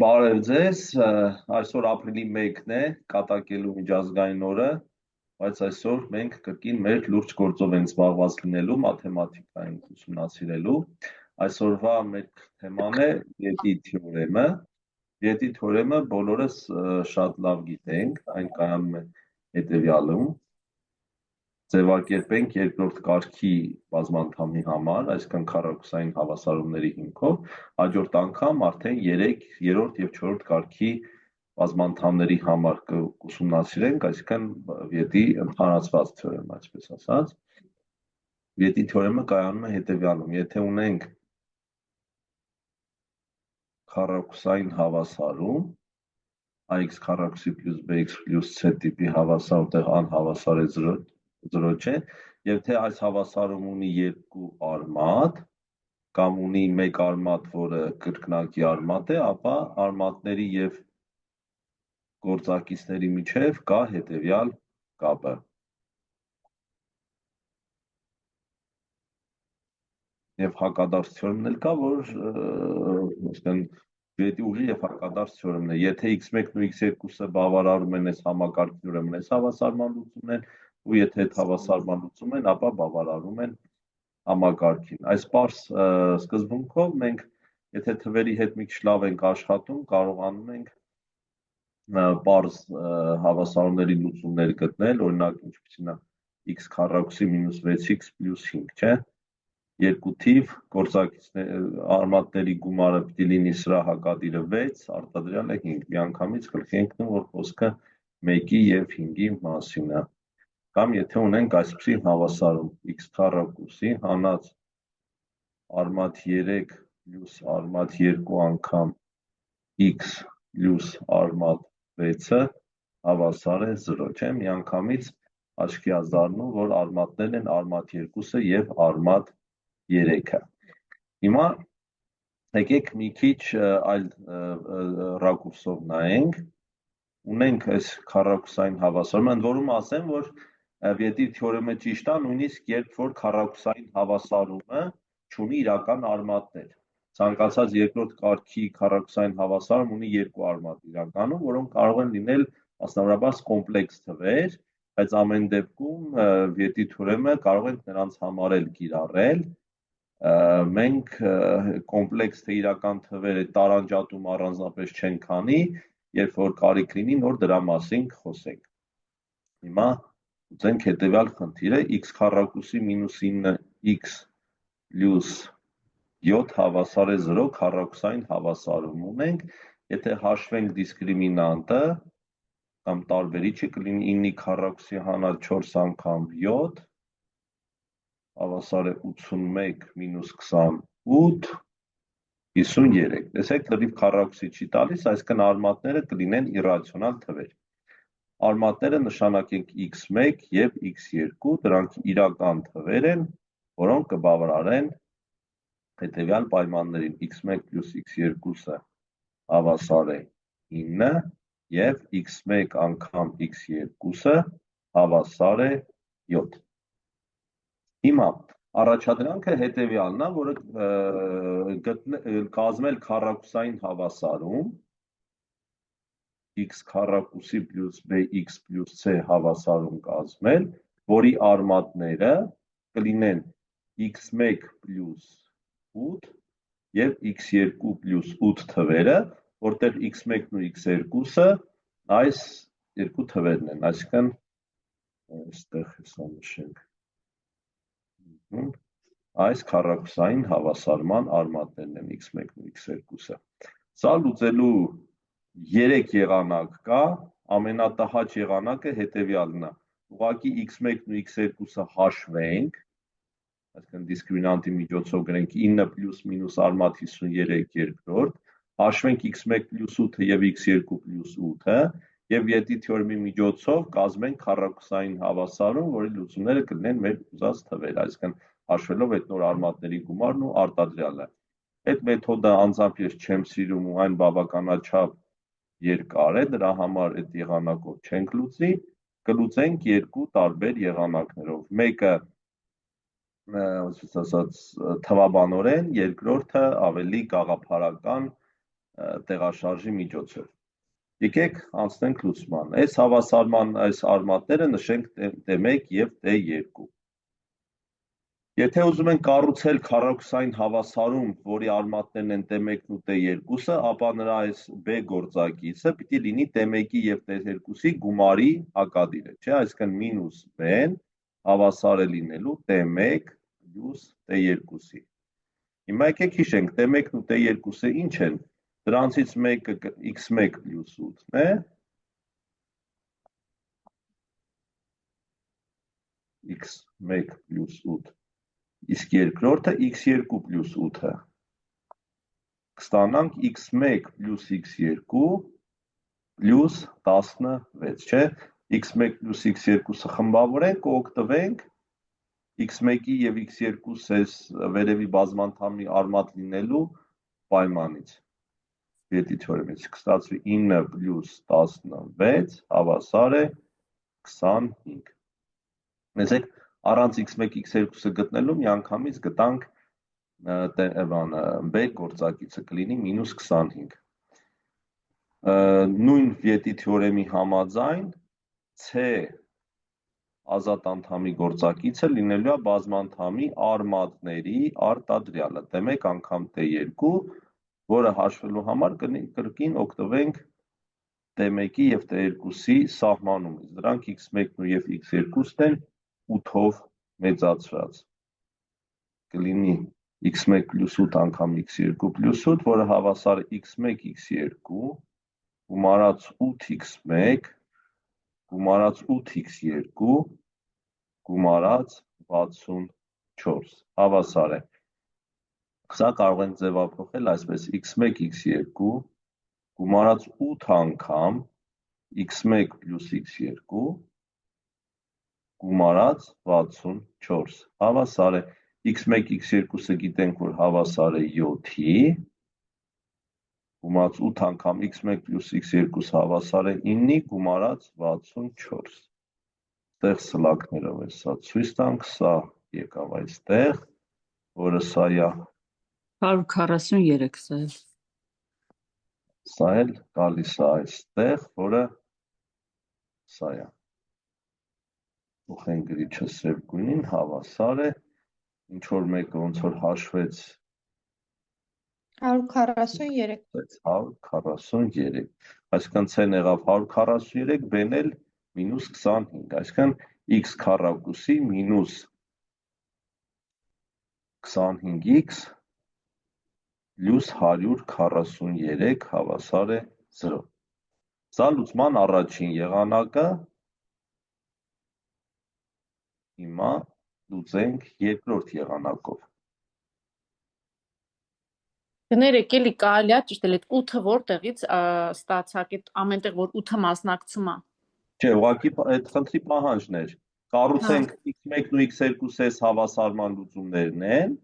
Բարև ձեզ, այսօր ապրիլի 1-ն է, կատակելու միջազգային օրը, բայց այսօր մենք կրկին մեր լուրջ գործով ենք զբաղված լինելու, մաթեմատիկային ուսումնասիրելու։ Այսօրվա մեր թեման է Վիետի թեորեմը։ Վիետի թեորեմը բոլորս շատ լավ գիտենք, այն կայանում է հետևյալում. ձևակերպենք երկրորդ կարգի բազմանդամի համար, այսինքն քառակուսային հավասարումների հիմքով, հաջորդ անգամ արդեն 3, 3-րդ եւ 4-րդ կարգի բազմանդամների համար կուսումնասիրենք, այսինքն Վիետի ընդհանրացված թեորեմ, այսպես ասած։ Վիետի թեորեմը կայանում է հետևյալում. եթե ունենք քառակուսային հավասարում, ax քառակուսի plus bx plus c տիպի հավասար, որտեղ անհավասար է 0 չէ, եւ թե այս հավասարում ունի երկու արմատ կամ ունի մեկ արմատ, որը կրկնակի արմատ է, ապա արմատների եւ գործակիցների միջև կա հետևյալ կապը։ Եվ հակադարձ թեորեմն էլ կա, որ այսինքն Վիետի ուղի եւ հակադարձ թեորեմն է։ Եթե x1-ն ու x2-ը բավարարում են այս համակարգին, ուրեմն այս հավասարման լուծումն են, ու եթե այդ հավասարման լուծում են, ապա բավարարում են համակարգին։ Այս պարզ սկզբունքով մենք, եթե թվերի հետ մի քիչ լավ ենք աշխատում, կարողանում ենք պարզ հավասարումների լուծումներ գտնել, օրինակ ինչպիսին է x քառակուսի մինուս 6x պլյուս 5, չէ՞։ Երկու թիվ, արմատների գումարը պիտի լինի սրա հակադիրը 6, արտադրյալը 5, միանգամից գլխի ենք դնում, որ խոսքը 1-ի եւ 5-ի մասին է։ Կամ եթե ունենք այսպիսի հավասարում x քառակուսի հանած արմատ 3 պլյուս արմատ 2 անգամ x պլյուս արմատ 6-ը հավասար է 0, չէ՞, միանգամից աչքի է դառնում, որ արմատներն են արմատ 2-ը եւ արմատ 3-ը։ Հիմա եկեք մի քիչ այլ ռակուրսով նայենք։ Ունենք այս քառակուսային հավասարումը, ընդ որում ասեմ, որ Վիետի թեորեմը ճիշտ է, նույնիսկ երբ որ քառակուսային հավասարումը չունի իրական արմատներ։ Ցանկացած երկրորդ կարգի քառակուսային հավասարում ունի երկու արմատ իրականում, որոնք կարող են լինել մասնավորապես կոմպլեքս թվեր, բայց ամեն դեպքում Վիետի թեորեմը կարող ենք նրանց համարել կիրառել։ Մենք կոմպլեքս թե իրական թվերը տարանջատում առանձնապես չենք քանի, երբ որ կարիք լինի նոր դրա մասին խոսենք։ Հիմա ուզենք հետևյալ խնդիրը x քառակուսի մինուս 9x պլյուս 7 հավասար է 0 քառակուսային հավասարում ունենք, եթե հաշվենք դիսկրիմինանտը կամ տարբերիչը կլինի 9-ի քառակուսի հանած 4 անգամ 7 հավասար է 81 մինուս 28 53։ Տեսեք, լրիվ քառակուսի չի տալիս, այսինքն արմատները կլինեն իռացիոնալ թվեր։ Արմատները նշանակենք x1 եւ x2, դրանք իրական թվեր են, որոնք կբավարարեն հետևյալ պայմաններին x1 պլյուս x2-ը հավասար է 9 եւ x1 անգամ x2-ը հավասար է 7։ Հիմա առաջադրանքը հետևյալն է, որը կազմել քառակուսային հավասարում x քառակուսի պլյուս bx պլյուս c հավասարում կազմել, որի արմատները կլինեն x1 պլյուս 8 եւ x2 պլյուս 8 թվերը, որտեղ x1-ն ու x2-ը այս երկու թվերն են, այսինքն այստեղ հեսա նշենք այս քառակուսային հավասարման արմատներն են x1-ն ու x2-ը։ Սա լուծելու 3 եղանակ կա, ամենատհաճ եղանակը հետևյալն է։ Ուղղակի x1-ն ու x2-ը հաշվենք, այսինքն դիսկրիմինանտի միջոցով գրենք 9 պլյուս մինուս արմատ 53 երկրորդ, հաշվենք x1 պլյուս 8-ը եւ x2 պլյուս 8-ը եւ Վիետի թեորեմի միջոցով կազմենք քառակուսային հավասարում, որի լուծումները կլինեն մեր ուզած թվեր, այսինքն հաշվելով այդ նոր արմատների գումարն ու արտադրյալը։ Այդ մեթոդը անձամբ ես չեմ սիրում ու այն բավականաչափ երկար է, դրա համար այդ եղանակով չենք լուծի, կլուծենք երկու տարբեր եղանակներով։ Մեկը ասած թվաբանորեն, երկրորդը ավելի գաղափարական տեղաշարժի միջոցով։ Եկեք անցնենք լուծման։ Այս հավասարման այս արմատները նշենք T1 եւ T2։ Եթե ուզում ենք կառուցել քառակուսային հավասարում, որի արմատներն են T1-ն ու T2-ը, ապա նրա այս B գործակիցը պիտի լինի T1-ի եւ T2-ի գումարի հակադիրը, չէ՞, այսինքն մինուս B-ն հավասար է լինելու T1 պլյուս T2-ի։ Հիմա եկեք հիշենք, T1-ն ու T2-ը ինչ են։ Դրանցից մեկը x1 պլյուս 8-ն է, x1 պլյուս 8, իսկ երկրորդը x2 պլյուս 8-ը։ Կստանանք x1 պլյուս x2 պլյուս 16, չէ, x1 պլյուս x2-ը խմբավորենք ու օգտվենք x1-ի և x2-ս վերևի բազմանդամի արմատ լինելու պայմանից։ Վետի թեորեմից կստացվի 9 պլյուս 16 հավասար է 25։ Տեսեք, առանց x1, x2-ը գտնելու միանգամից գտանք B գործակիցը կլինի մինուս 25։ Նույն Վետի թեորեմի համաձայն C ազատ անդամի գործակիցը լինելու է բազմանդամի արմատների արտադրյալը T1 անգամ T2, որը հաշվելու համար կրկին օգտվենք T1-ի և T2-ի սահմանումից, դրանք x1-ն և x2-ն են 8-ով մեծացրած, կլինի x1 պլյուս 8 անգամ x2 պլյուս 8, որը հավասար է x1 x2 գումարած 8x1 գումարած 8x2 գումարած 64 հավասար է։ Սա կարող ենք ձևափոխել այսպես x1 x2 գումարած 8 անգամ x1 պլյուս x2 գումարած 64 հավասար է x1 x2-ը գիտենք, որ հավասար է 7-ի, գումարած 8 անգամ x1 պլյուս x2 հավասար է 9-ի գումարած 64։ Այստեղ սլաքներով է սա ցույց տանք, սա եկավ այստեղ, որը սա է 143 Սա էլ գալիս է այստեղ, որը սա է։ Ուղղենք գրիչը սև գույնին, հավասար է, ինչ որ մեկը ոնց որ հաշվեց 143 143, այսինքն C-ն եղավ 143, B-ն էլ մինուս 25, այսինքն x քառակուսի մինուս 25x պլյուս 143 հավասար է 0։ Սա լուծման առաջին եղանակը, հիմա լուծենք երկրորդ եղանակով։ Կներեք, էլի կարելի է ճիշտ էլ այդ 8-ը որտեղից ստացակ, այդ ամենտեղ որ 8-ը մասնակցում է։ Չէ, ուղղակի այդ խնդրի պահանջն էր։ Կառուցենք x1 ու x2-ս հավասարման լուծումներն են,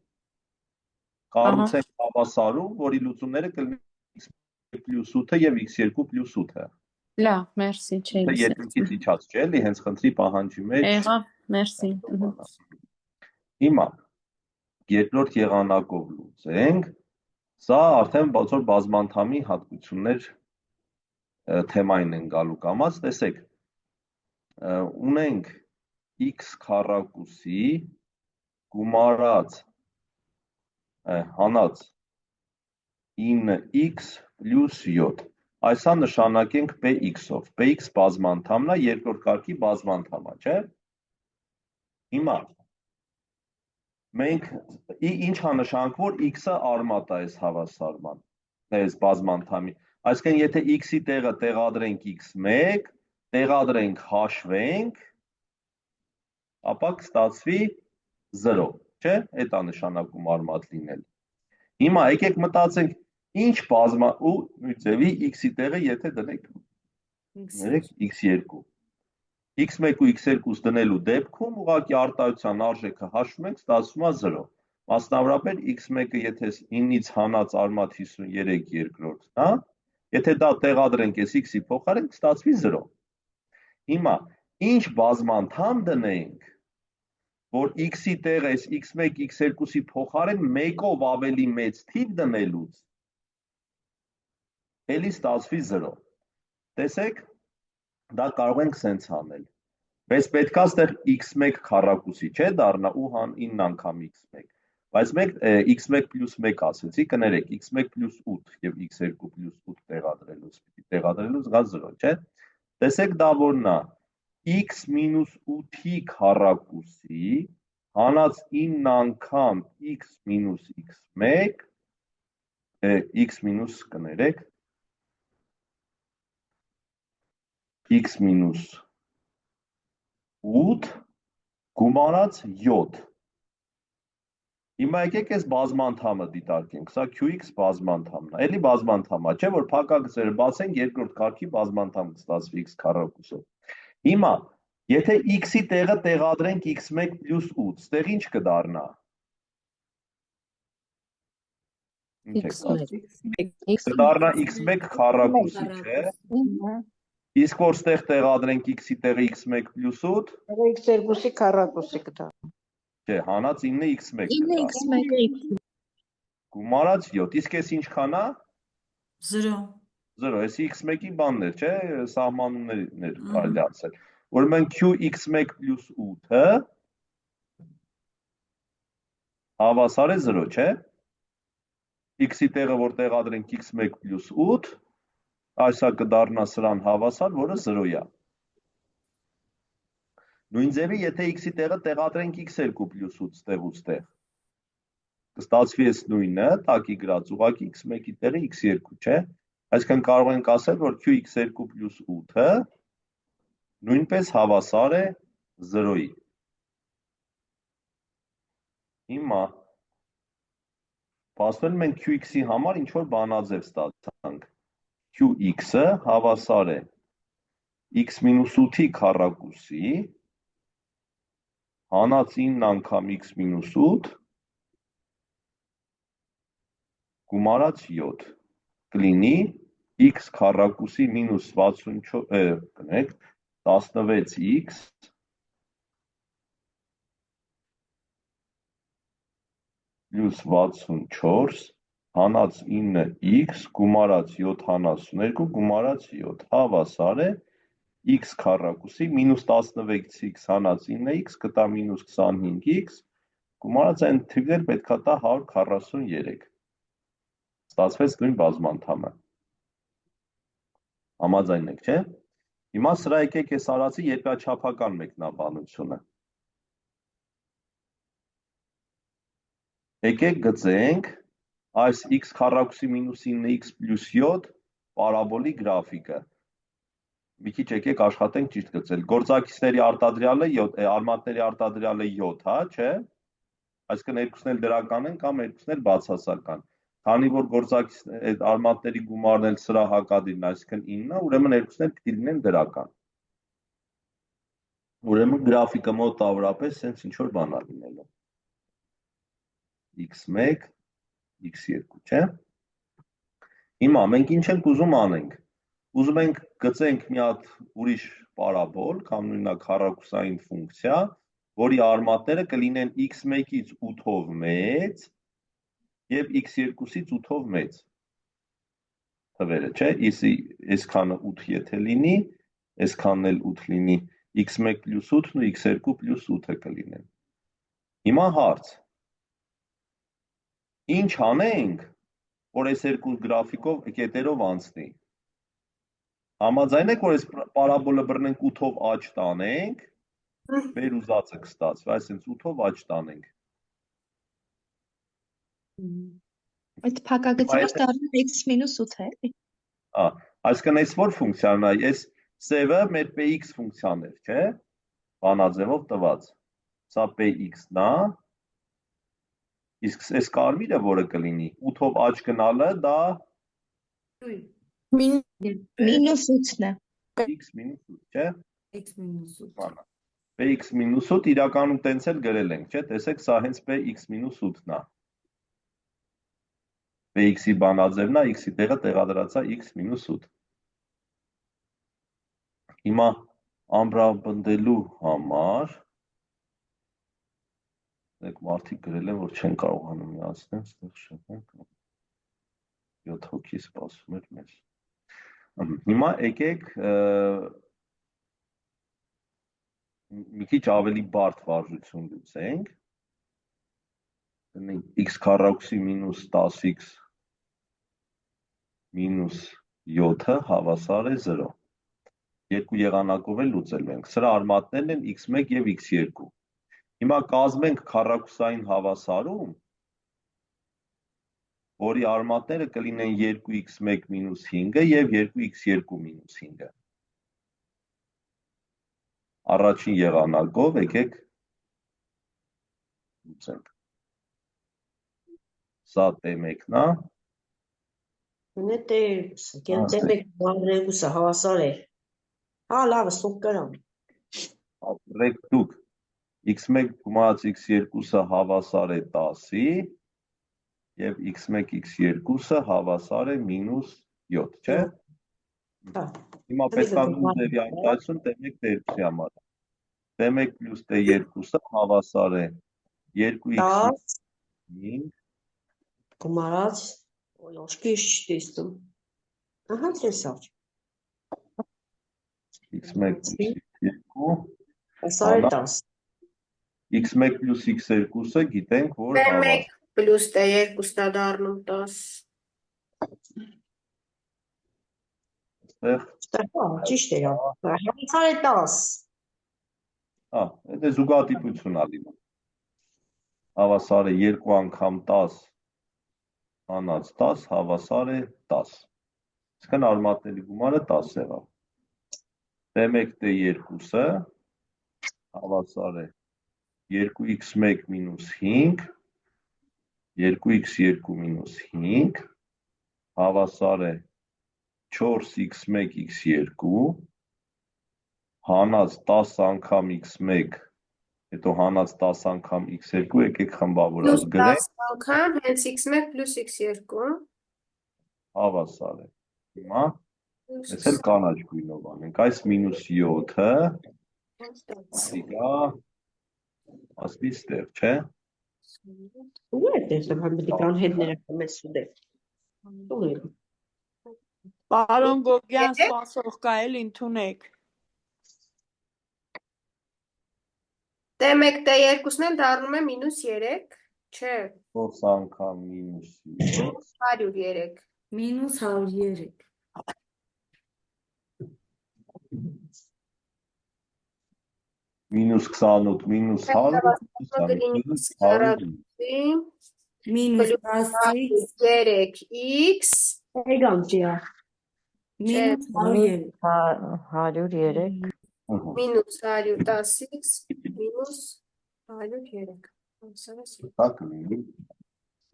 կառուցենք հավասարում, որի լուծումները կլինի x1 պլյուս 8-ը և x2 պլյուս 8-ը։ Լավ, մերսի, չէ։ Երկրորդից իջած չէ, էլի հենց խնդրի պահանջի մեջ։ Եղավ, մերսի։ Հիմա երկրորդ եղանակով լուծենք, սա արդեն բացոր բազմանդամի հատկություններ թեմային են գալու կամած, տեսեք, ունենք x քառակուսի գումարած հանած 9x պլյուս 7, այսա նշանակենք px-ով, px բազմանդամն է, երկրորդ կարգի բազմանդամ է, չէ։ Հիմա մենք ինչ-ա նշանք, որ x-ը արմատ է այս հավասարման, այս բազմանդամի, այսինքն եթե x-ի տեղը տեղադրենք x1, տեղադրենք հաշվենք, ապա կստացվի 0, չէ, այդ է նշանակում արմատ լինել։ Հիմա եկեք մտածենք, ինչ բազմա ու ձևի x-ի տեղը եթե դնենք x2, x1 ու x2 դնելու դեպքում ուղղակի արտահայտության արժեքը հաշվում ենք, ստացվում է 0, մասնավորապես x1-ը եթե 9-ից հանած արմատ 53 երկրորդն է, եթե դա տեղադրենք այս x-ի փոխարեն, կստացվի 0։ Հիմա ինչ բազմանդամ դնենք, որ x-ի տեղը այս x1, x2-ի փոխարեն մեկով ավելի մեծ թիվ դնելուց էլի ստացվի 0։ Տեսեք, դա կարող ենք սենց անել։ Բայց պետք է այստեղ x1 քառակուսի չէ դառնա ու 9 անգամ x1։ Բայց մենք x1 + 1 ասեցի, կներեք, x1 + 8 եւ x2 + 8 տեղադրելուց գա 0, չէ։ Տեսեք դա որն է, x - 8-ի քառակուսի հանած 9 անգամ x - x1 x մինուս կներեք x - 8 գումարած 7։ Հիմա եկեք այս բազմանդամը դիտարկենք, սա qx բազմանդամն է, էլի բազմանդամ է, չէ՞ որ փակագծերը բացենք երկրորդ կարգի բազմանդամ կստացվի x քառակուսով։ Հիմա եթե x-ի տեղը տեղադրենք x1 + 8, ստեղ ինչ կդառնա։ Կդառնա x1 քառակուսի, չէ։ Իսկ որ ստեղ տեղադրենք x-ի տեղը x1 + 8, x2-ի քառակուսի կդառնա։ Չէ, հանած 9 x1 9x1 գումարած 7, իսկ այս ինչքան է։ 0 0, էսի x1-ի բաններ, չէ, սահմանումներ կարելի ասել։ Ուրեմն qx1 + 8-ը հավասար է 0, չէ։ X-ի տեղը որ տեղադրենք x1 + 8, այսա կդառնա սրան հավասար, որը 0 է։ Նույն ձևի, եթե x-ի տեղը տեղադրենք x2 + 8 ստեղ ու ստեղ, կստացվի այս նույնը, տակի գրած ուղղակի x1-ի տեղը x2, չէ։ Այսինքն կարող ենք ասել, որ qx2 + 8-ը նույնպես հավասար է 0-ի։ Հիմա փաստորեն մենք qx-ի համար ինչ-որ բանաձև ստացանք։ qx-ը հավասար է x - 8-ի քառակուսի հանած 9 անգամ x - 8 գումարած 7 կլինի x քառակուսի մինուս 64, կներեք, 16x plus 64 հանած 9x գումարած 72 գումարած 7 հավասար է x քառակուսի մինուս 16x հանած 9x կտա մինուս 25x գումարած այն թիվներ պետք է տա 143։ Ստացվեց նույն բազմանդամը։ Համաձայն եք, չէ։ Հիմա սրա եկեք այս արածի երկրաչափական մեկնաբանությունը։ Եկեք գծենք այս x քառակուսի մինուս 9x + 7 պարաբոլի գրաֆիկը։ Մի քիչ եկեք աշխատենք ճիշտ գծել։ Գործակիցների արտադրյալը 7, արմատների արտադրյալը 7, հա, չէ։ Այսինքն երկուսն էլ դրական են կամ երկուսն էլ բացասական։ Քանի որ գործակից արմատների գումարն էլ սրա հակադիրն, այսինքն 9-ը, ուրեմն երկուսն էլ պիտի լինեն դրական։ Ուրեմն գրաֆիկը մոտավորապես սենց ինչ որ բան է լինելու։ x1, x2, չէ։ Հիմա մենք ինչ ենք ուզում անենք։ Ուզում ենք գծենք մի հատ ուրիշ պարաբոլ, կամ նույնակ քառակուսային ֆունկցիա, որի արմատները կլինեն x1-ից 8-ով մեծ եւ x2-ից 8-ով մեծ։ Թվերը, չէ, այսքանը 8 եթե լինի, այսքանն էլ 8 լինի, x1 + 8-ն ու x2 + 8-ը կլինեն։ Հիմա հարց։ Ինչ անենք, որ այս երկու գրաֆիկով կետերով անցնի։ Համաձայն եք, որ այս պարաբոլը բռնենք 8-ով աջ տանենք, մեր ուզածը կստացվի, այսինքն 8-ով աջ տանենք։ Այդ փակագծի մեջ դառնում x - 8 է, էլի։ Այսինքն այս որ ֆունկցիան է, այս սևը մեր px ֆունկցիան է, չէ։ Բանաձևով տված։ Սա px-ն է։ Իսկ այս կարմիրը որը կլինի 8-ով աջ գնալը դա մինուս 8-ն է։ x - 8, չէ։ x - 8 px - 8 իրականում տենց էլ գրել ենք, չէ, տեսեք, սա հենց px - 8-ն է։ px-ի բանաձևն է, x-ի տեղը տեղադրած է x - 8։ Հիմա ամրապնդելու համար մարդիկ գրել են, որ չեն կարողանում միացնել, ստեղ շփենք 7 հոգի սպասում էր մեզ։ Հիմա եկեք մի քիչ ավելի բարդ վարժություն լուծենք։ X քառակուսի մինուս 10x մինուս 7-ը հավասար է 0։ Երկու եղանակով էլ լուծելու ենք։ Սրա արմատներն են x1 և x2։ Հիմա կազմենք քառակուսային հավասարում, որի արմատները կլինեն 2x1 մինուս 5-ը և 2x2 մինուս 5-ը։ Առաջին եղանակով եկեք լուծենք։ Սա T1-ն է։ Նե T1 բանրեգուսը հավասար է։ Հա, լավ, սուկ կրամ։ Ապրեք դուք, x1 գումարած x2-ը հավասար է 10-ի և x1 x2-ը հավասար է մինուս 7, չէ։ Հիմա պետք է նույն ձևի արտահայտություն T1 T2-ի համար։ T1 պլյուս T2-ը հավասար է 2x 5 գումարած, ոյ ոշկի չտեսնում։ Ահա տեսավ։ x1 պլյուս x2 Հավասար է 10։ x1 պլյուս x2-ը գիտենք, որ T1 պլյուս T2-ն է դառնում 10։ Ճիշտ է, հավասար է 10։ Հա, դա զուգատիպություն է լինում։ Հավասար է 2 անգամ 10 հանած 10 հավասար է 10։ Իսկն արմատների գումարը 10 եղավ։ T1 T2-ը հավասար է 2x1 մինուս 5, 2x2 մինուս 5, հավասար է 4x1 x2, հանած 10 անգամ x1, հետո հանած 10 անգամ x2, եկեք խմբավորած գրենք։ 10 անգամ հենց x1 պլյուս x2 հավասար է։ Հիմա ես էլ կանաչ գույնով անենք, այս մինուս 7-ը դիգա ասպի ստեղ, չէ։ Ու է տեսնում, համ պետք է հետները մեզ սուդել։ Ու է։ Պարոն Գոգյան, սպասող կա էլ ընդունեք։ T1 T2-ն էլ դառնում է մինուս 3, չէ, 4 անգամ մինուս 7, 103։ Մինուս 103։ մինուս 28, մինուս 100, Մինուս 10x 3x Էգամ ջիա։ մինուս 103։ 103։ մինուս 110x մինուս 103։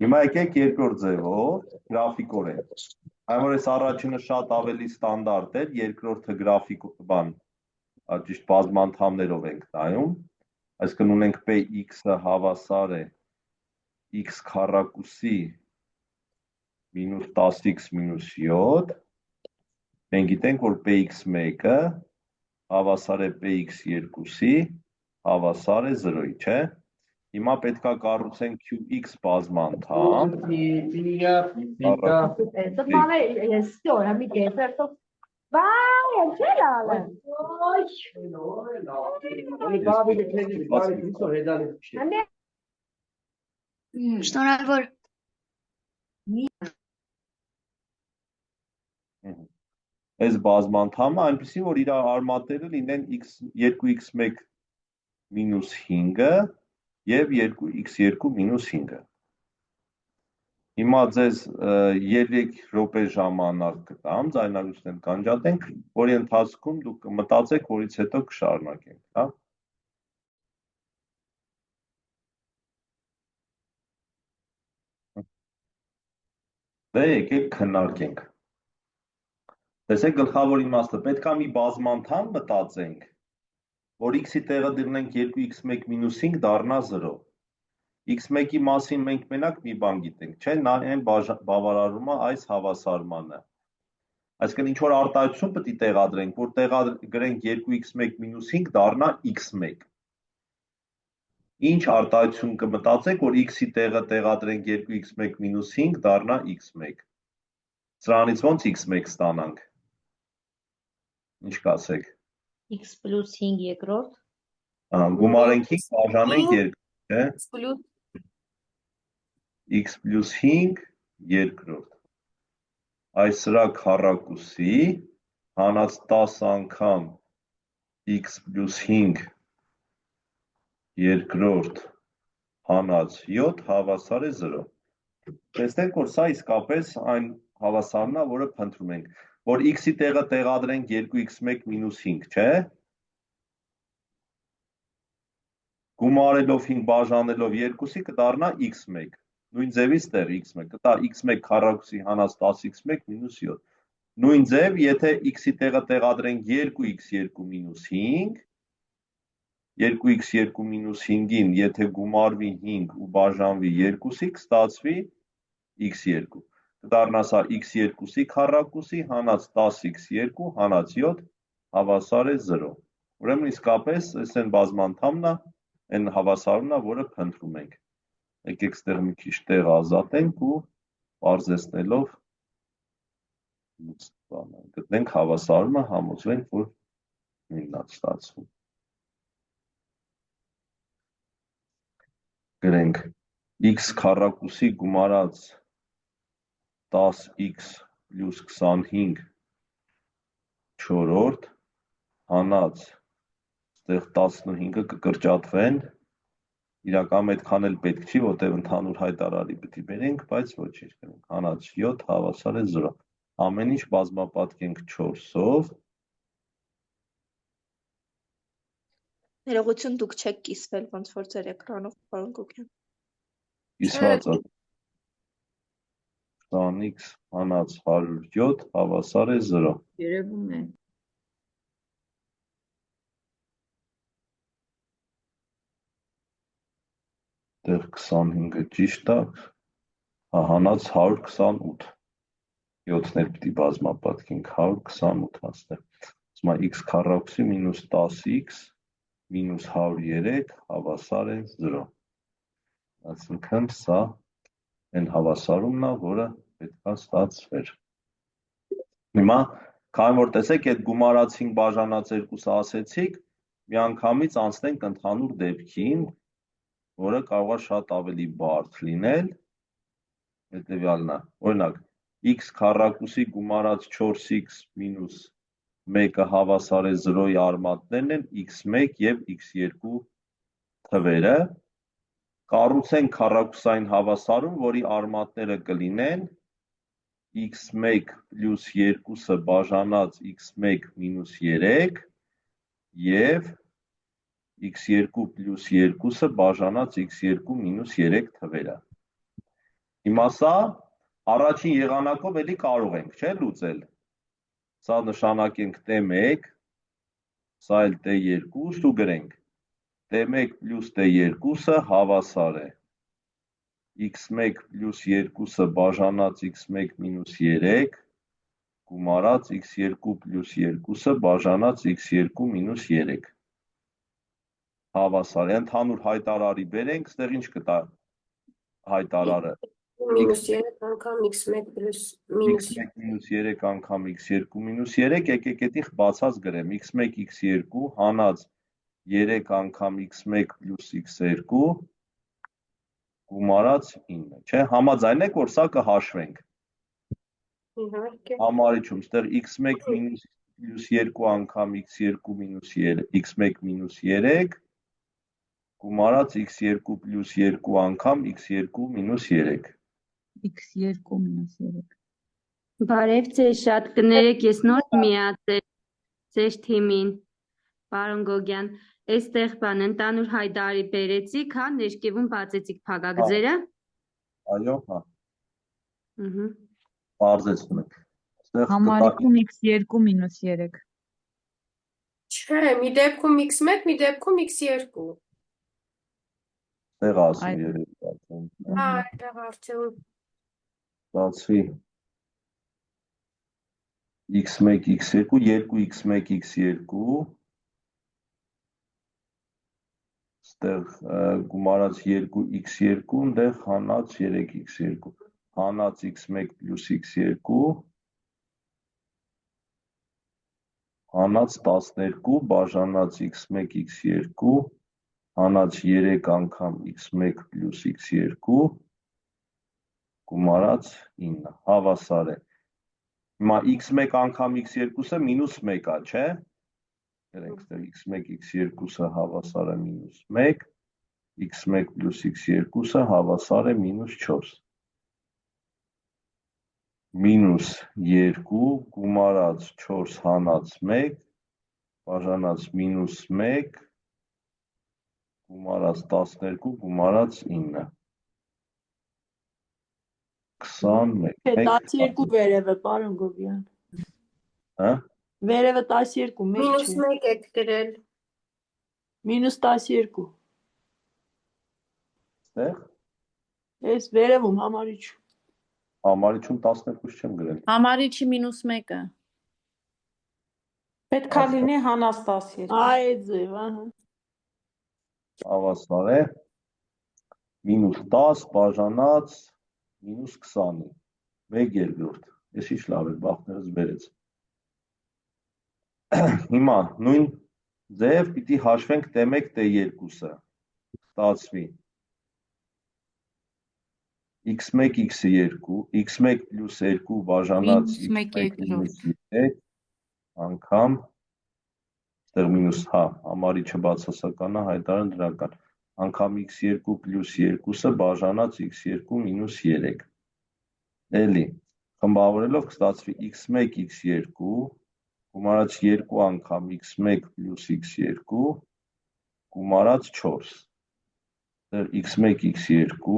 Հիմա եկեք երկրորդ ձևով, գրաֆիկորեն։ Այն որ այս առաջինը շատ ավելի ստանդարտ էր, երկրորդը գրաֆիկ ճիշտ բազմանդամներով ենք նայում, այսինքն ունենք px-ը հավասար է x քառակուսի մինուս 10x մինուս 7, մենք գիտենք, որ px1-ը հավասար է px2-ի, հավասար է 0-ի, չէ։ Հիմա պետք է կառուցենք qx բազմանդամ։ Շնորհավոր։ Այս բազմանդամը այնպեսի, որ իր արմատները լինեն 2x1 մինուս 5-ը և 2x2 մինուս 5-ը։ Հիմա ձեզ 3 րոպե ժամանակ կտամ, ձայնագրությունն կանջատենք, որի ընթացքում դուք մտածեք, որից հետո կշարունակենք, հա։ Դե եկեք քննարկենք։ Տեսեք գլխավոր իմաստը, պետք է մի բազմանդամ մտածենք, որ x-ի տեղը դնենք 2x1 մինուս 5 դառնա 0։ x1-ի մասին մենք մենակ մի բան գիտենք, չէ, նա այն բավարարում է այս հավասարմանը։ Այսինքն ինչ որ արտահայտություն պետք է տեղադրենք, որ տեղադրենք 2x1 մինուս 5 դառնա x1։ Ինչ արտահայտություն կմտածեք, որ x-ի տեղը տեղադրենք 2x1 մինուս 5 դառնա x1։ Սրանից ոնց x1 ստանանք։ Ինչ կասեք։ X plus 5 երկրորդ։ Գումարենք 5, բաժանենք 2, չէ։ X plus X plus 5 երկրորդ։ Այս սրա քառակուսի հանած 10 անգամ X plus 5 երկրորդ հանած 7 հավասար է 0։ Տեսնենք, որ սա իսկապես այն հավասարն է, որը փնտրում ենք, որ x-ի տեղը տեղադրենք 2x1 մինուս 5, չէ։ Գումարելով 5 բաժանելով 2-ի կդառնա x1, նույն ձևից տեղ x1, կտա x1 քառակուսի հանած 10x1 մինուս 7։ Նույն ձև, եթե x-ի տեղը տեղադրենք 2x2 մինուս 5, 2x2 մինուս 5-ին, եթե գումարվի 5 ու բաժանվի 2-ի, կստացվի x2, կդառնա սա x2-ի քառակուսի հանած 10x2 հանած 7 հավասար է 0։ Ուրեմն իսկապես այս են բազմանդամն է, այն հավասարումն է, որը փնտրում ենք։ Եկեք ստեղ մի քիչ տեղ ազատենք ու պարզեցնելով գտնենք հավասարումը, համոզվենք, որ նույնն է ստացվում։ Գրենք x քառակուսի գումարած 10x պլյուս 25 չորրորդ հանած ստեղ 15-ը կկրճատվեն, իրականում այդքան էլ պետք չի, որտեղ ընդհանուր հայտարարի պետք է բերենք, բայց ոչինչ գրենք, հանած 7 հավասար է 0։ Ամեն ինչ բազմապատկենք 4-ով։ Ներողություն, դուք չեք կիսվել, ոնց որ ձեր էկրանով, պարոն Գոգյան։ Կիսված է 20x հանած 107 հավասար է 0։ Երևում է։ Տեղ 25-ը ճիշտ է, հանած 128, 7-ներ պիտի բազմապատկենք, 128 հաստեղ, ասում է x քառակուսի մինուս 10x մինուս 103 հավասար է 0, այսինքն սա այն հավասարումն է, որը պետք է ստացվեր։ Հիմա, քանի որ տեսեք, այդ գումարած 5 բաժանած 2-ը ասեցիք, միանգամից անցնենք ընդհանուր դեպքին, որը կարող է շատ ավելի բարդ լինել, հետևյալն է, օրինակ, x քառակուսի գումարած 4x մինուս 1-ը հավասար է 0-ի արմատներն են x1 և x2 թվերը, կառուցենք քառակուսային հավասարում, որի արմատները կլինեն x1 պլյուս 2-ը բաժանած x1 մինուս 3 և x2 պլյուս 2-ը բաժանած x2 մինուս 3 թվերը։ Հիմա սա առաջին եղանակով էլի կարող ենք, չէ, լուծել։ Սա նշանակենք t1, սա էլ t2 ու գրենք t1 պլյուս t2-ը հավասար է x1 պլյուս 2-ը բաժանած x1 մինուս 3 գումարած x2 պլյուս 2-ը բաժանած x2 մինուս 3 հավասար է, ընդհանուր հայտարարի բերենք, ստեղ ինչ կտա հայտարարը։ մինուս 3 անգամ x1 պլյուս մինուս x1 մինուս 3 անգամ x2 մինուս 3, եկեք էդի բացած գրեմ, x1 x2 հանած 3 անգամ x1 պլյուս x2 գումարած 9, չէ, համաձայն եք, որ սա կհաշվենք։ Համարիչում, ստեղ x1 մինուս պլյուս 2 անգամ x2 մինուս 3, x1 մինուս 3 գումարած x2 պլյուս 2 անգամ x2 մինուս 3։ x2 մինուս 3։ Բարև ձեզ, շատ կներեք, ես նոր միացել ձեր թիմին, պարոն Գոգյան, այստեղ բան ընդհանուր հայտարարի բերեցիք, հա, ներքևում բացեցիք փակագծերը։ Այո, հա։ Ահա։ Բարձեցնում ենք։ Համարիքում x2 մինուս 3։ Չէ, մի դեպքում x1, մի դեպքում x2։ Տեղ ասում երևի։ Հա, այդտեղ արդյոք Բացվի x1, x2, 2x1, x2, ստեղ գումարած 2x2, ընդեղ հանած 3x2, հանած x1 պլյուս x2, հանած 12 բաժանած x1 x2 հանած 3 անգամ x1 պլյուս x2 գումարած 9 հավասար է հիմա x1 անգամ x2-ը մինուս 1 է, չէ? Գրենք ստեղ x1 x2-ը հավասար է մինուս 1 x1 պլյուս x2-ը հավասար է մինուս 4 մինուս 2 գումարած 4 հանած 1 բաժանած մինուս 1 գումարած 12 գումարած 9 21 12 վերևը, պարոն Գոբյան։ Հա? Վերևը 12, մեկ Մինուս չէ։ 1 եք գրել։ Մինուս 12։ Ստեղ Ես վերևում համարիչ։ համարիչում 12 չեմ գրել Համարիչի մինուս 1-ը։ Պետք է լինի հանած 12։ Այդ ձև, ահա։ հավասար է մինուս 10 բաժանած մինուս 20-ի 1/2 ես ինչ լավ է բախներս բերեց հիմա նույն ձև պիտի հաշվենք t1 t2-ը ստացվի x1 x2 x1 պլյուս 2 բաժանած x1 մինուս 3 անգամ ստեղ մինուս հա համարիչը բացասական է հայտարարը դրական անգամ x2 պլյուս 2-ը բաժանած x2 մինուս 3 էլի խմբավորելով կստացվի x1 x2 գումարած 2 անգամ x1 պլյուս x2 գումարած 4 դեր x1 x2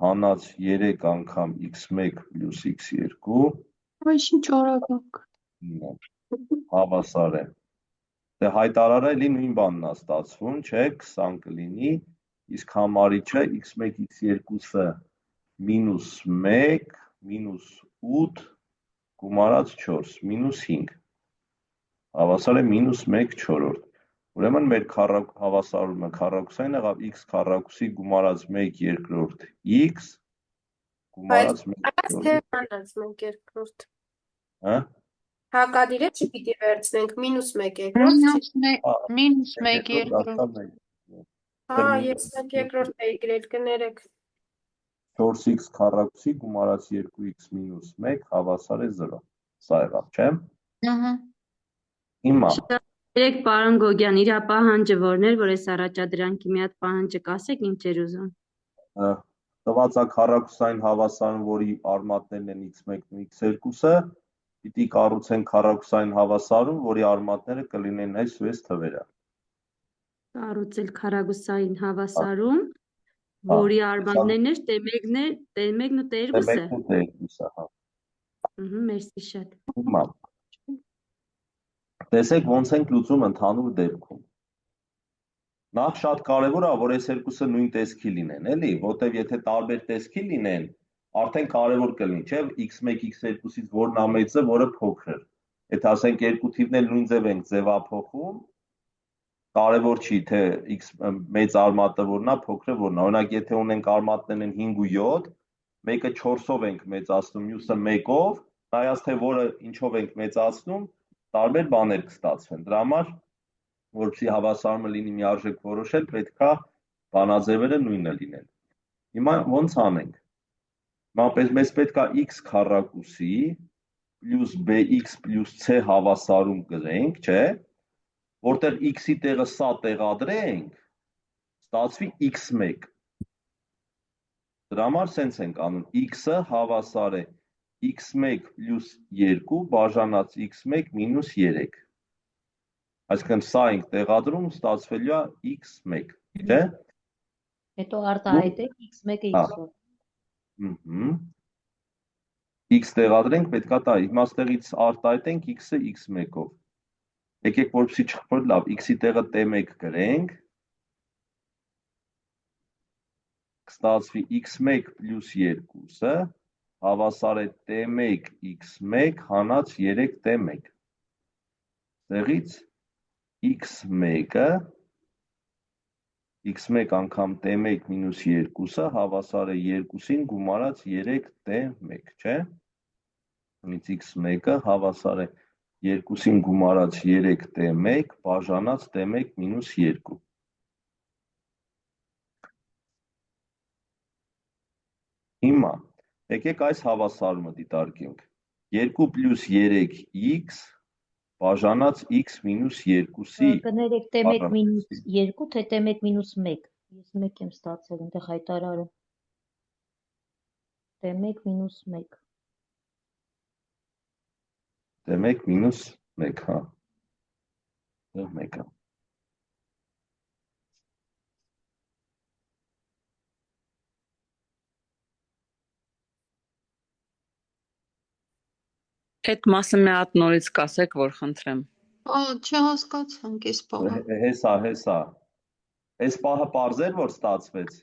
հանած 3 անգամ x1 պլյուս x2 Ինչ օրակարգ։ հավասար է դե հայտարարը էլի նույն բանն է ստացվում, չէ, 20 կլինի, իսկ համարիչը x1 x2-ը մինուս 1 մինուս 8 գումարած 4 մինուս 5 հավասար է մինուս 1/4 ուրեմն մեր հավասարումը քառակուսային եղավ x քառակուսի գումարած 1/2 x գումարած 1/2 հա Հակադիրը չպիտի վերցնենք մինուս 1/2 Մինուս 1/2 Հա, ես 1/2 էի գրել կներեք 4x քառակուսի գումարած 2x մինուս 1 հավասար է 0 սա եղավ, չէ՞։ Ահա Հիմա Երեք պարոն Գոգյան, իր պահանջը որն էր, որ այս առաջադրանքի մի հատ պահանջը կասեք, ինչ էր ուզում։ տված է քառակուսային հավասարում, որի արմատներն են x1-ն ու x2-ը, պիտի կառուցեն քառակուսային հավասարում, որի արմատները կլինեն այս ու այս թվերը։ Կառուցել քառակուսային հավասարում, որի արմատներն էր T1-ն ու T2-ը։ T1-ն ու T2-ը, հա։ Մերսի շատ։ Հիմա տեսեք ոնց ենք լուծում ընդհանուր դեպքում։ Նախ շատ կարևոր է, որ այս երկուսը նույն տեսքի լինեն, էլի, որտեվ եթե տարբեր տեսքի լինեն, արդեն կարևոր կլինի, չէ՞, x1 x2-ից որն է մեծը, որը փոքր։ Եթե ասենք երկու թիվն էլ նույն ձև ենք ձևափոխում, կարևոր չի, թե մեծ արմատը որն է, փոքրը որն է։ Օրինակ, եթե ունենք արմատներն են 5 ու 7, մեկը 4-ով ենք մեծացնում, մյուսը 1-ով, նայած թե որը ինչով ենք մեծացնում, տարբեր բաներ կստացվեն։ Դրա համար, որպեսզի հավասարումը լինի միարժեք որոշել, պետք է բանաձևերը նույնը լինեն։ Հիմա ոնց անենք։ Մեզ պետք է x քառակուսի պլյուս bx պլյուս c հավասարում գրենք, չէ՞, որտեղ x-ի տեղը սա տեղադրենք, ստացվի x1։ Դրա համար սենց ենք անում, x-ը հավասար է x1 պլյուս 2 բաժանած x1 մինուս 3։ Այսինքն սա ենք տեղադրում, ստացվելու է x1, չէ՞։ Հետո արտահայտենք x1-ը x-ով։ X տեղադրենք, պետք է տա, հիմա ստեղից արտահայտենք x-ը x1-ով։ Եկեք որպեսզի չխփոր լավ, x-ի տեղը t1 գրենք, կստացվի x1 պլյուս 2-ը հավասար է t1 x1 հանած 3 t1։ Տեղից x1-ը x1 անգամ t1 մինուս 2-ը հավասար է 2-ին գումարած 3 t1, չէ՞։ Հնից x1-ը հավասար է 2-ին գումարած 3 T1 բաժանած T1 մինուս 2։ Հիմա, եկեք այս հավասարումը դիտարկենք։ 2 + 3x բաժանած x մինուս 2-ի Կներեք T1 մինուս 2, թե T1 մինուս 1։ Ես 1 եմ ստացել, այնտեղ հայտարարը։ T1 մինուս 1։ T1 մինուս 1, հա։ Դեռ 1-ը։ Այդ մասը մի հատ նորից կասեք, որ խնդրեմ։ Չհասկացանք այս պահը։ Հեսա։ Այս պահը պարզեր, որ ստացվեց։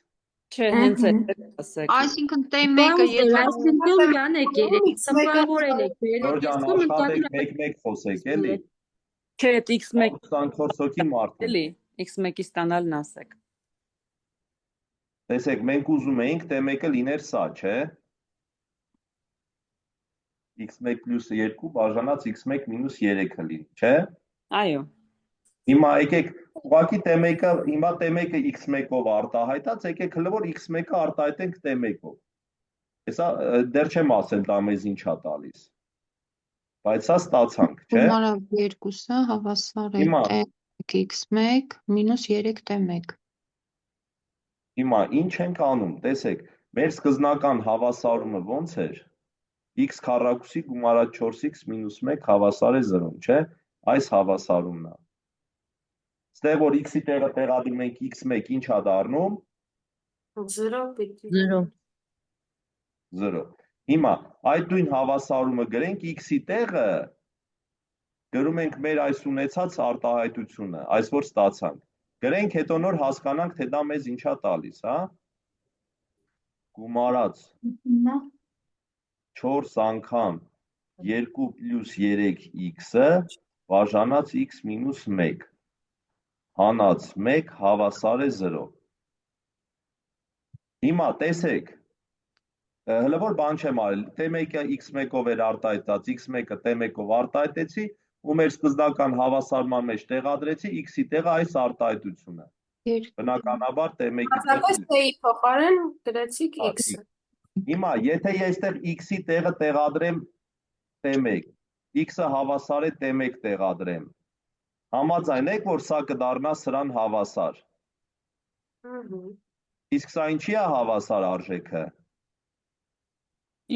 Չէ, հենց այդ կասեք։ Այսինքն T1-ը եթե այսինքն Յանեք երեք սմբավորել եք, Ջան, աշխատեք 1-1 խոսեք, էլի։ Չէ, այդ x1 24 հոգի մարդ էլի, x1-ի ստանալն ասեք։ Տեսեք, մենք ուզում էինք T1-ը լիներ սա, չէ։ x1 + 2 բաժանած x1 մինուս 3-ը լինի, չէ։ Այո։ Հիմա եկեք, ուղղակի T1-ը, հիմա T1-ը x1-ով արտահայտած, եկեք հələ որ x1-ը արտահայտենք T1-ով։ Հեսա դեռ չեմ ասել դա մեզ ինչա տալիս։ Բայց սա ստացանք, չէ։ գումարավ 2-ը հավասար է T1 x1 մինուս 3 T1։ Հիմա ինչ ենք անում, տեսեք, մեր սկզբնական հավասարումը ոնց էր։ X քառակուսի գումարած 4x մինուս 1 հավասար է 0, չէ։ Այս հավասարումն է։ Ստեղ որ x-ի տեղը տեղադրում ենք x1, ինչ է դառնում։ 0։ Հիմա այդ նույն հավասարումը գրենք x-ի տեղը գրում ենք մեր այս ունեցած արտահայտությունը, այս որ ստացանք։ Գրենք, հետո նոր հասկանանք, թե դա մեզ ինչա տալիս, հա։ Գումարած 4 անգամ 2 + 3x-ը բաժանած x մինուս 1 հանած 1 հավասար է 0։ Հիմա տեսեք, հələ որ բան չեմ արել, T1-ը x1-ով էր արտահայտած, x1-ը T1-ով արտահայտեցի ու մեր սկզբնական հավասարման մեջ տեղադրեցի x-ի տեղը այս արտահայտությունը։ Բնականաբար T1-ի Հատկապես T-ի փոխարեն գրեցիք x-ը։ Հիմա, եթե ես այստեղ x-ի տեղը տեղադրեմ T1, x-ը հավասար է T1 տեղադրեմ, համաձայն եք, որ սա կդառնա սրան հավասար։ Իսկ սա ինչի է հավասար արժեքը։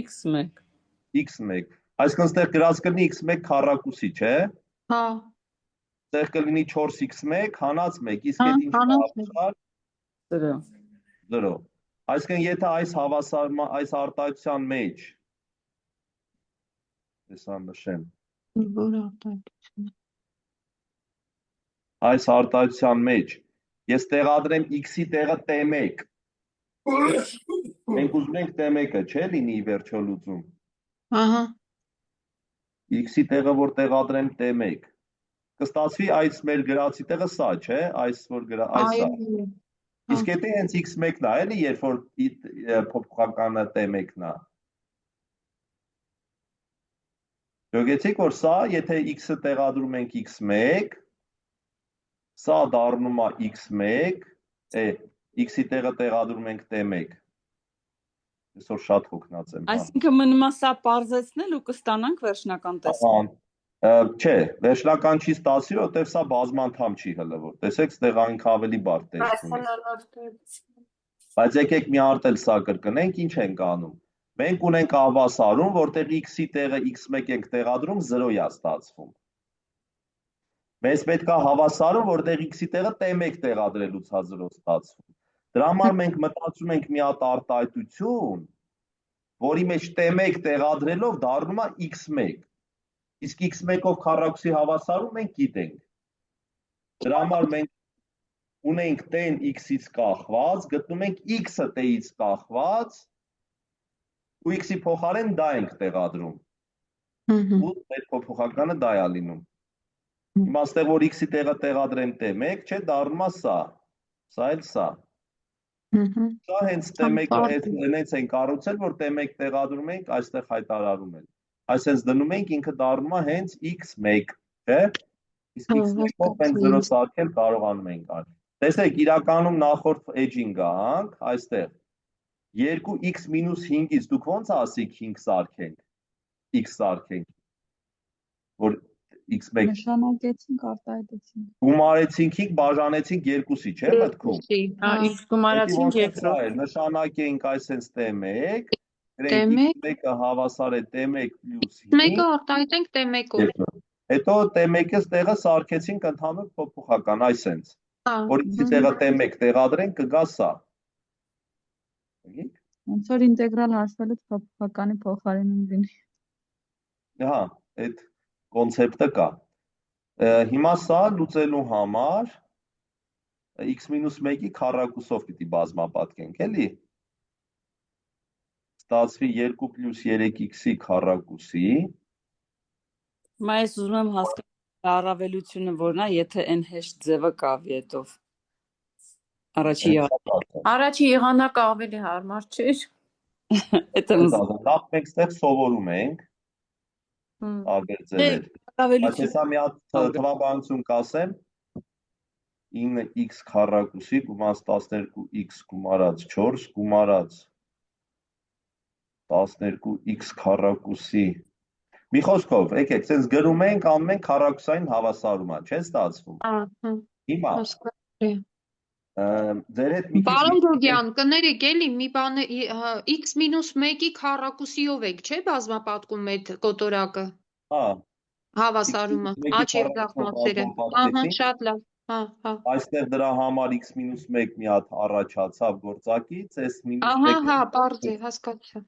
x1։ x1, այսինքն ստեղ գրած կլինի x1 քառակուսի, չէ։ Հա։ Ստեղ կլինի 4x1 հանած 1, իսկ այդ ինչի հավասար 0։ Այսինքն եթե այս հավասարման, այս արտահայտության մեջ հեսա նշեմ։ Որ արտահայտություն։ Այս արտահայտության մեջ ես տեղադրեմ x-ի տեղը T1։ Մենք ուզում ենք T1-ը, չէ, լինի վերջո լուծում։ Ահա։ X-ի տեղը որ տեղադրեմ T1, կստացվի այս մեր գրածի տեղը սա, չէ, այս որ գրա, այս սա։ Իսկ եթե հենց x1-ն է, էլի, երբ որ փոփոխականը T1-ն է։ Գիտեք, որ սա, եթե x-ը տեղադրում ենք x1, սա դառնում է x1, x-ի տեղը տեղադրում ենք T1։ Այսօր շատ հոգնած եմ։ Այսինքն մնում է սա պարզեցնել ու կստանանք վերջնական տեսքը։ Չէ, վերջնական չի ստացվի, որտեղ սա բազմանդամ չի հլվոր։ Տեսեք, ստեղ այնք ավելի բարդ տեսնում եք։ Բայց եկեք մի արտել սա կրկնենք, ինչ ենք անում։ Մենք ունենք հավասարում, որտեղ x-ի տեղը x1 ենք տեղադրում, 0 է ստացվում։ Մեզ պետք է հավասարում, որտեղ x-ի տեղը T1 տեղադրելուց հա 0 ստացվում։ Դրա համար մենք մտածում ենք մի հատ արտահայտություն, որի մեջ T1 տեղադրելով դառնում է x1։ Իսկ x1-ով քառակուսի հավասարում մենք գիտենք։ Դրա համար մենք ունենք T-ն x-ից կախված, գտնում ենք x-ը T-ից կախված, ու x-ի փոխարեն դա ենք տեղադրում։ Ու մեր փոփոխականը դա է լինում։ Հիմա ստեղ որ x-ի տեղը տեղադրեմ T1, չէ, դառնում է սա։ Սա էլ սա։ Սա հենց T1-ը հենց են կառուցել, որ T1 տեղադրում ենք, այստեղ հայտարարում են։ Այսպես դնում ենք ինքը դառնում է հենց x1, չէ՞։ Իսկ x1-ով մենք 0 սարքել կարողանում ենք անել։ Տեսեք, իրականում նախորդ edge-ին գանք, այստեղ 2x մինուս 5-ից դուք ոնց ասիք 5 սարքենք, x սարքենք, որ x1 Նշանակեցինք, արտահայտեցինք։ գումարեցինք 5, բաժանեցինք 2-ի, չէ՞ մտքում։ X գումարացինք երկրորդ։ Նշանակենք այսպես T1, T1 x1-ը հավասար է T1 պլյուս 5։ Մեկը արտահայտենք T1-ով։ Հետո T1-ից տեղը սարքեցինք ընդհանուր փոփոխական, այսպես։ Որ x-ի տեղը T1 տեղադրենք կգա սա։ Ոնց որ ինտեգրալ հաշվելուց փոփոխականի փոխարինում լինի։ Հա, այդ կոնցեպտը կա։ Հիմա սա լուծելու համար x-1-ի քառակուսով պիտի բազմապատկենք, էլի։ Ստացվի 2 պլյուս 3x-ի քառակուսի։ Հիմա ես ուզում եմ հասկանալ առավելությունը որն է, եթե n հեշտ ձևը կավի հետով։ Առաջի եղանակը ավելի հարմար չէր։ Լավ, մենք ստեղ սովորում ենք տարբեր ձևեր։ Բայց հեսա մի հատ թվաբանություն կասեմ, 9x քառակուսի գումարած 12x գումարած 4 գումարած 12x քառակուսի։ Մի խոսքով, եկեք, sense գրում ենք, անում ենք քառակուսային հավասարումա, չէ՞ ստացվում։ Հիմա ձեր հետ մի քիչ Պարոն Գոգյան, կներեք էլի մի բան x մինուս 1-ի քառակուսիով եք, չէ՞ բազմապատկում այդ կոտորակը։ Հա։ Հավասարումը, աջ եւ ձախ մոտները։ Ահա, շատ լավ։ Հա։ Այստեղ դրա համար x մինուս 1 մի հատ առաջացավ գործակից, s մինուս 1։ Ահա, հա, պարզ է, հասկացա։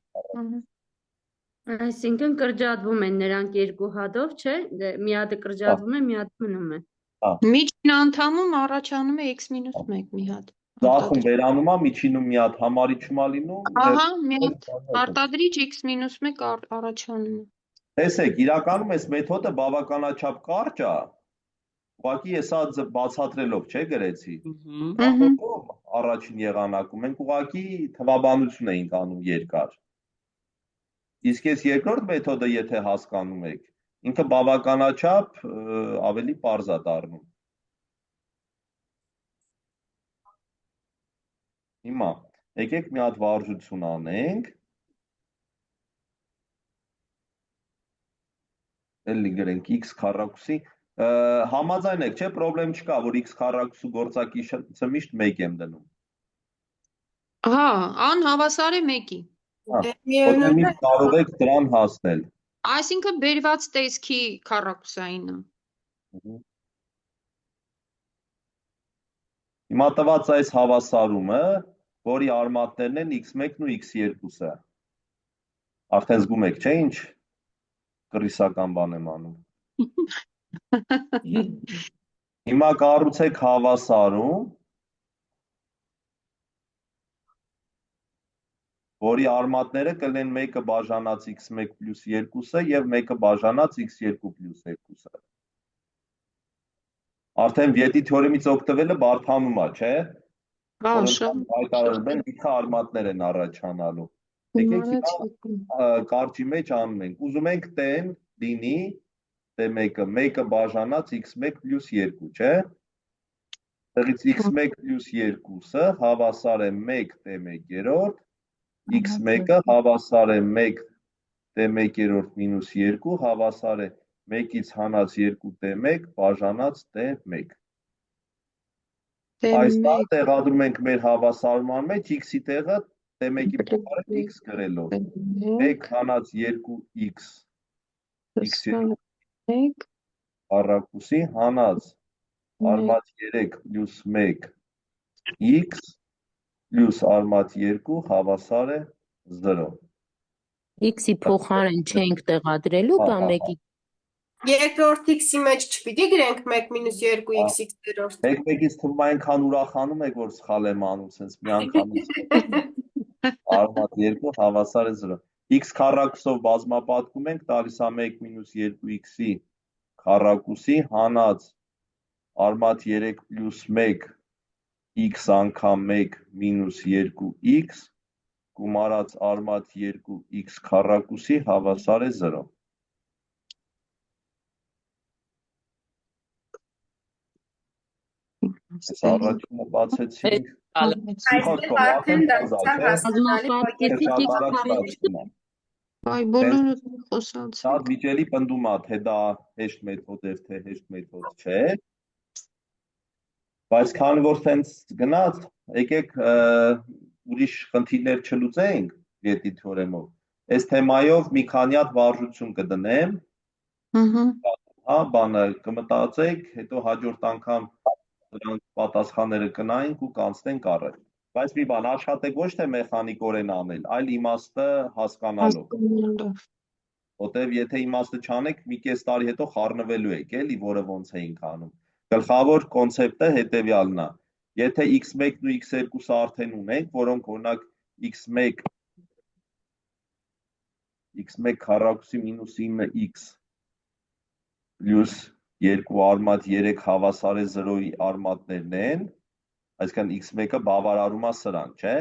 Այսինքն կրճատվում են նրանք երկու հատով, չէ՞։ Մի հատը կրճատվում է, մի հատը մնում է։ Միջին անդամում առաջանում է x-1 մի հատ։ Ձախում վերանում է, միջինում մի հատ համարիչումա լինում։ Ահա, մի հատ արտադրիչ x-1 առաջանում է։ Տեսեք, իրականում այս մեթոդը բավականաչափ կարճ է։ Ուղղակի ես սա բացատրելով չէ գրեցի։ Առաջին եղանակում մենք ուղղակի թվաբանություն էինք անում երկար։ Իսկ այս երկրորդ մեթոդը եթե հասկանում եք, ինքը բավականաչափ ավելի պարզ է դառնում։ Հիմա եկեք մի հատ վարժություն անենք։ Էլի գրենք x քառակուսի, համաձայն եք, չէ՞, պրոբլեմ չկա, որ x քառակուսու գործակիցը միշտ 1 եմ դնում։ Հա, անհավասար է 1-ի։ Որտեղ կարող եք դրան հասնել։ Այսինքն բերված տեսքի քառակուսայինը։ Հիմա տված այս հավասարումը, որի արմատներն են x1-ն ու x2-ը։ Արդեն զգում եք, չէ՞, ինչ կռիսական բան եմ անում։ Հիմա կառուցեք հավասարում, որի արմատները կլինեն 1-ը բաժանած x1 պլյուս 2-ը և 1-ը բաժանած x2 պլյուս 2-ը։ Արդեն Վիետի թեորեմից օգտվելը բարդանում է, չէ՞։ Հայտարարում են լիքը արմատներ են առաջանալու։ Եկեք հիմա կարճի մեջ անում ենք։ Ուզում ենք t-ն լինի t1-ը 1-ը բաժանած x1 պլյուս 2, չէ՞։ Տեղից x1 պլյուս 2-ը հավասար է 1 t1-րդ, x1-ը հավասար է 1 t1-րդ մինուս 2 հավասար է 1-ից հանած 2 t1 բաժանած t1։ Այստեղ տեղադրում ենք մեր հավասարման մեջ x-ի տեղը t1-ի փոխարեն x գրելով։ 1 հանած 2x x2 քառակուսի հանած արմատ 3 պլյուս 1 x պլյուս արմատ 2 հավասար է 0։ X-ի փոխարեն չենք տեղադրելու, բա 1-ի։ Երկրորդ x-ի մեջ չպիտի գրենք 1 մինուս 2x x-երորդ։ Մեկ-մեկից թվում է այնքան ուրախանում եք, որ սխալ եմ անում, սենց մի անգամից արմատ 2 հավասար է 0։ X քառակուսով բազմապատկում ենք, տալիս է 1 մինուս 2x-ի քառակուսի հանած արմատ 3 պլյուս 1 x անգամ 1 մինուս 2x գումարած արմատ 2x քառակուսի հավասար է 0։ Այս առաջինը բացեցինք։ Այստեղ արդեն դարձա հասկանալի Բազմապատկեցիկ Առաջացնում է։ Այ բոլորը խոսացին։ Շատ վիճելի պնդում է, թե դա հեշտ մեթոդ էր, թե հեշտ մեթոդ չէ։ Բայց քանի որ տենց գնաց, եկեք ուրիշ խնդիրներ չլուծենք Վիետի թեորեմով։ Այս թեմայով մի քանի հատ վարժություն կդնեմ։ Հա, բանը կմտածեք, հետո հաջորդ անգամ դրանք պատասխանները կնայինք ու կանցնենք առաջ։ Բայց մի բան, աշխատեք ոչ թե մեխանիկորեն անել, այլ իմաստը հասկանալով։ Որտեվ եթե իմաստը չանեք, մի կես տարի հետո խառնվելու եք, էլի, որը ոնց էինք անում։ Գլխավոր կոնցեպտը հետևյալն է։ Եթե x1-ն ու x2-ը արդեն ունենք, որոնք օրինակ x1 քառակուսի մինուս 9x պլյուս 2 արմատ 3 հավասար է 0-ի արմատներն են, այսինքն x1-ը բավարարում է սրանք, չէ։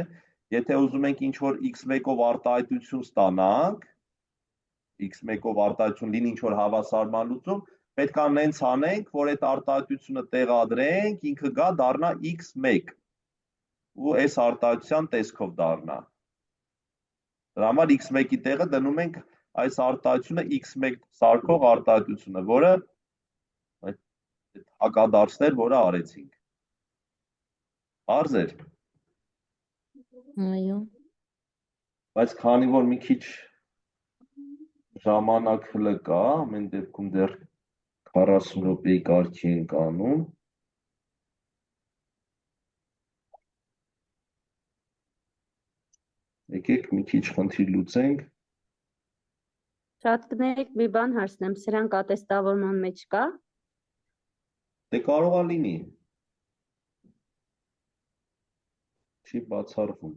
Եթե ուզում ենք ինչ-որ x1-ով արտահայտություն ստանանք, x1-ով արտահայտություն լինի ինչ-որ հավասարման լուծում, պետք է նենց անենք, որ այդ արտահայտությունը տեղադրենք, ինքը գա դառնա x1 ու այս արտահայտության տեսքով դառնա։ Դրա համար x1-ի տեղը դնում ենք այս արտահայտությունը x1 սարքող արտահայտությունը, որը հակադարձներ, որը արեցինք։ Պարզ էր։ Այո։ Բայց քանի որ մի քիչ ժամանակ հլը կա, ամեն դեպքում դեռ 40 րոպեի կարգի ենք անում։ Եկեք մի քիչ խնդիր լուծենք։ Շատ կներեք մի բան հարցնեմ, սրանք ատեստավորման մեջ կա։ Դե կարող է լինի։ Չի բացառվում։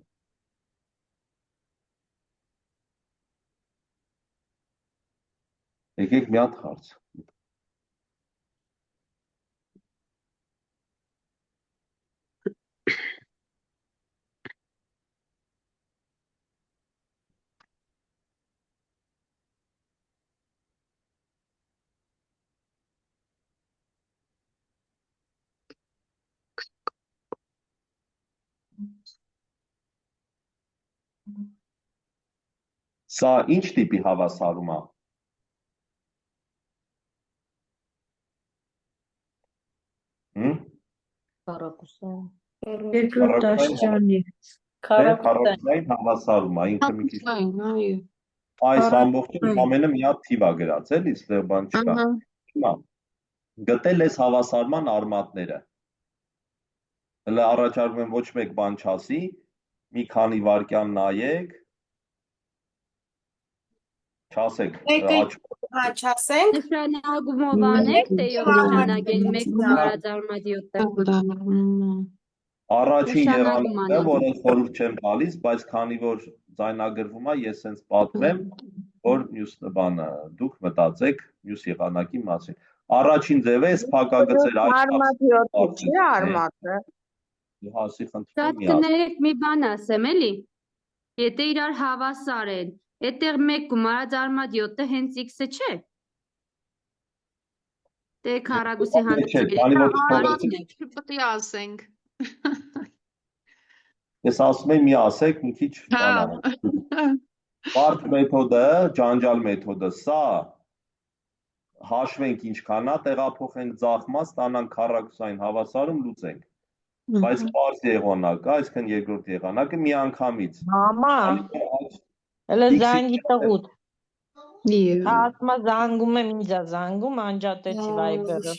Եկեք մի հատ հարց։ Սա ինչ տիպի հավասարում է։ Քառակուսային։ Երկրորդ դաշտյանի։ Քառակուսային հավասարում է, ինքը մի քիչ։ Այս ամբողջը ամենը մի հատ թիվ է գրած, էլի, ստեղ բան չկա։ Հիմա գտել ես հավասարման արմատները։ Հələ առաջարկում եմ ոչ մեկ բան չասի, մի քանի վայրկյան նայեք։ Չասեք, Չասենք։ Նշանակումով անեք, թե նշանակեն մեկ գումարած արմատյոտը։ Առաջին եղանակը, որը խորհուրդ չեմ տալիս, բայց քանի որ ձայնագրվում է, ես հենց պատմեմ, որ մյուս բանը դուք մտածեք մյուս եղանակի մասին։ Առաջին ձևը էս փակագծեր արմատյոտը չի արմատը։ Հասի խնդրում Շատ կներեք մի բան ասեմ, էլի։ Եթե իրար հավասար են, այդտեղ մեկ գումարած արմատյոտը հենց x-ը չէ։ Դե քառակուսի հանդեպ Պետք է ասենք։ Ես ասում եմ մի ասեք, մի քիչ բարդ մեթոդը, ջանջալ մեթոդը, սա հաշվենք ինչքան է, տեղափոխենք ձախմա, ստանանք քառակուսային հավասարում լուծենք։ Բայց պարզ եղանակ, այսինքն երկրորդ եղանակը մի անգամից։ Մամա, հələ զանգի տղուտ։ Ասմա զանգում եմ ինձ զանգում, անջատեցի վայբերը։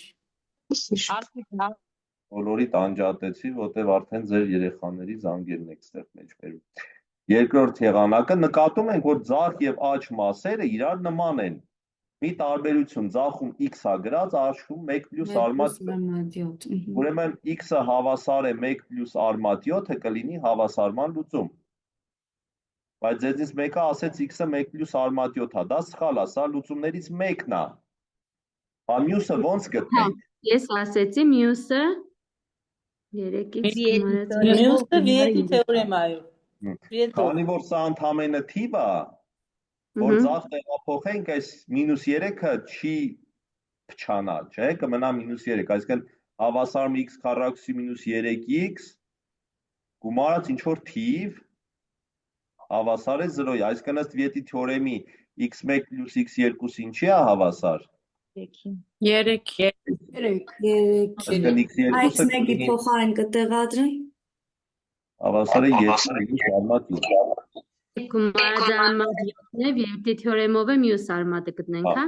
Բոլորիդ անջատեցի, որտեվ արդեն ձեր երեխաների զանգերն եք ստեղ մեջ բերում։ Երկրորդ եղանակը նկատում ենք, որ ձախ եւ աջ մասերը իրար նման են։ Մի տարբերություն, ձախում x-ը գրած, արջում 1 պլյուս արմատ 7։ Ուրեմն x-ը հավասար է 1 պլյուս արմատ 7-ը կլինի հավասարման լուծում։ Բայց ձեզնից մեկը ասեց x-ը 1 պլյուս արմատ 7-ա, դա սխալ է, սա լուծումներից մեկն է։ Բա մյուսը ոնց գտնենք։ Ես ասեցի մյուսը 3x Մյուսը Վիետի թեորեմայով։ Քանի որ սա ընդամենը թիվ է, որ ձախ տեղափոխենք, այս -3-ը չի փչանա, չէ, կմնա -3, այսինքն հավասարում x քառակուսի մինուս 3x գումարած ինչ որ թիվ հավասար է 0-ի, այսինքն ըստ Վիետի թեորեմի x1 + x2 ինչի է հավասար։ 3 Այսինքն x2-ը Այս մեկի փոխարեն կտեղադրենք։ հավասար է 2 արմատ 7։ Գումարած արմատ 7-ն է, Վիետի թեորեմով է մյուս արմատը գտնենք, հա։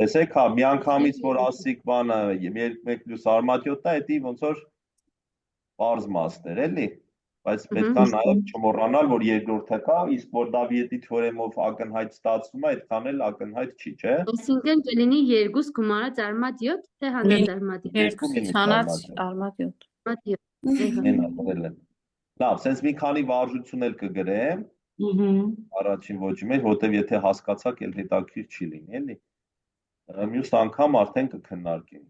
Տեսեք, հա, միանգամից որ ասիկ բանը 1 + արմատ 7-ն է, դա ոնց որ պարզ մասներ, էլի։ Բայց պետք է նաև չմոռանալ, որ երկրորդը կա, իսկ որ դա Վիետի թեորեմով ակնհայտ ստացվում է, այդքան էլ ակնհայտ չի, չէ։ Այսինքն կլինի 2 գումարած արմատ 7, թե հանդերձ արմատ 7։ 2 ցանած արմատ 7։ Արմատ 7։ Էնա դրել եմ։ Լավ, sense մի քանի վարժություն էլ կգրեմ։ Առաջին ոճի մեջ, որտեվ եթե հասկացաք, էլ հետաքրքիր չի լինի, էլի։ Մյուս անգամ արդեն կքննարկենք։